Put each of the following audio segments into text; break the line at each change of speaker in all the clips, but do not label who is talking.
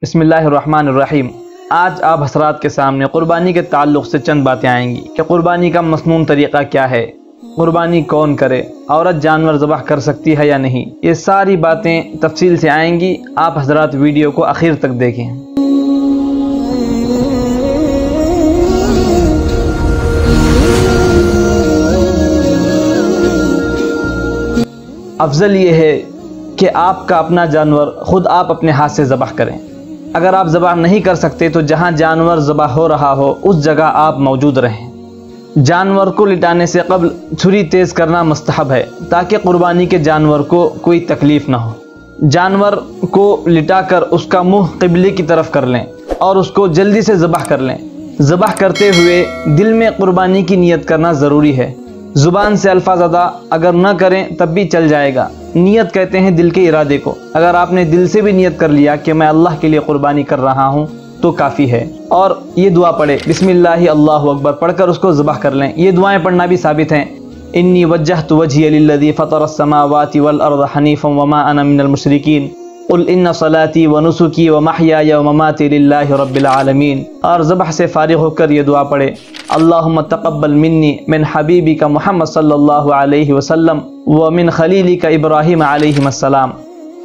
बिस्मिल्लाहिर्रहमानिर्रहीम। आज आप हज़रात के सामने क़ुरबानी के ताल्लुक़ से चंद बातें आएंगी कि क़ुरबानी का मसनून तरीक़ा क्या है, क़ुरबानी कौन करे, औरत जानवर ज़बह कर सकती है या नहीं। ये सारी बातें तफसील से आएंगी। आप हज़रात वीडियो को आखिर तक देखें। अफजल ये है कि आपका अपना जानवर ख़ुद आप अपने हाथ से ज़बह करें। अगर आप ज़बह नहीं कर सकते तो जहाँ जानवर ज़बह हो रहा हो उस जगह आप मौजूद रहें। जानवर को लिटाने से क़ब्ल छुरी तेज़ करना मुस्तहब है ताकि क़ुरबानी के जानवर को कोई तकलीफ़ ना हो। जानवर को लिटाकर उसका मुँह क़िबले की तरफ कर लें और उसको जल्दी से ज़बह कर लें। ज़बह करते हुए दिल में क़ुरबानी की नीयत करना ज़रूरी है। ज़ुबान से अल्फाज़ अदा अगर न करें तब भी चल जाएगा। नीयत कहते हैं दिल के इरादे को। अगर आपने दिल से भी नीयत कर लिया कि मैं अल्लाह के लिए क़ुरबानी कर रहा हूँ तो काफ़ी है। और ये दुआ पढ़े, बिस्मिल्लाहि अल्लाहु अकबर पढ़कर उसको ज़बह कर लें। ये दुआएं पढ़ना भी साबित हैं। इन्नी वज्जहतु वजहिय लिल्लज़ी फ़तरस्समावाति वल अर्ज़ हनीफ़न वमा अना मिनल मुशरिकीन क़ुल इन्ना सलाती व नुसुकी व महयाया व ममाती लिल्लाहि रब्बिल आलमीन। और ज़बह से फ़ारिग़ होकर ये दुआ पढ़े, अल्लाहुम्मा तक़ब्बल मिन्नी मिन हबीबिका मुहम्मद सल्लल्लाहु अलैहि वसल्लम व मिन खलीलिका इब्राहीम अलैहिस्सलाम।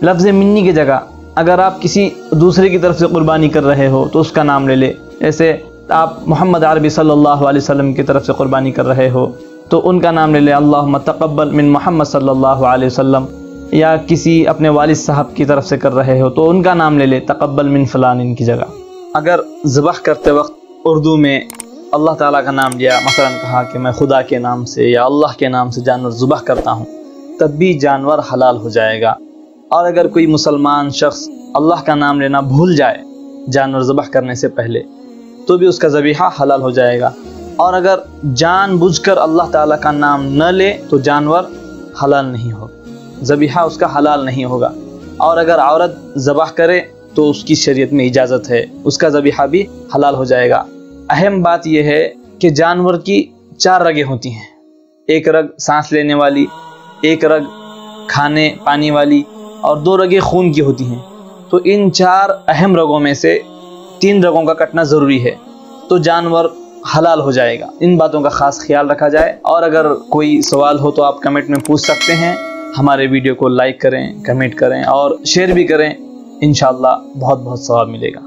लफ्ज़ मिन्नी की जगह अगर आप किसी दूसरे की तरफ से क़ुरबानी कर रहे हो तो उसका नाम ले ले। जैसे आप मोहम्मद अरबी सल्लल्लाहु अलैहि वसल्लम की तरफ से क़ुरबानी कर रहे हो तो उनका नाम ले ले, अल्लाहुम्मा तक़ब्बल मिन मोहम्मद सल्लल्लाहु अलैहि वसल्लम। या किसी अपने वालिद साहब की तरफ से कर रहे हो तो उनका नाम ले ले, तक़ब्बल मिन फ़लान इनकी जगह। अगर ज़बह करते वक्त उर्दू में अल्लाह ताला का नाम लिया, मसलन कहा कि मैं खुदा के नाम से या अल्लाह के नाम से जानवर ज़बह करता हूँ, तब भी जानवर हलाल हो जाएगा। और अगर कोई मुसलमान शख्स अल्लाह का नाम लेना भूल जाए जानवर ज़बह करने से पहले तो भी उसका ज़बीहा हलाल हो जाएगा। और अगर जानबूझकर अल्लाह ताला का नाम न ले तो जानवर हलाल नहीं होगा, ज़बीहा उसका हलाल नहीं होगा। और अगर औरत ज़बह करे तो उसकी शरीयत में इजाज़त है, उसका ज़बीहा भी हलाल हो जाएगा। अहम बात यह है कि जानवर की 4 रगें होती हैं। एक रग सांस लेने वाली, एक रग खाने पानी वाली और 2 रगें खून की होती हैं। तो इन 4 अहम रगों में से 3 रगों का कटना ज़रूरी है तो जानवर हलाल हो जाएगा। इन बातों का ख़ास ख्याल रखा जाए। और अगर कोई सवाल हो तो आप कमेंट में पूछ सकते हैं। हमारे वीडियो को लाइक करें, कमेंट करें और शेयर भी करें। इंशाअल्लाह बहुत बहुत सवाब मिलेगा।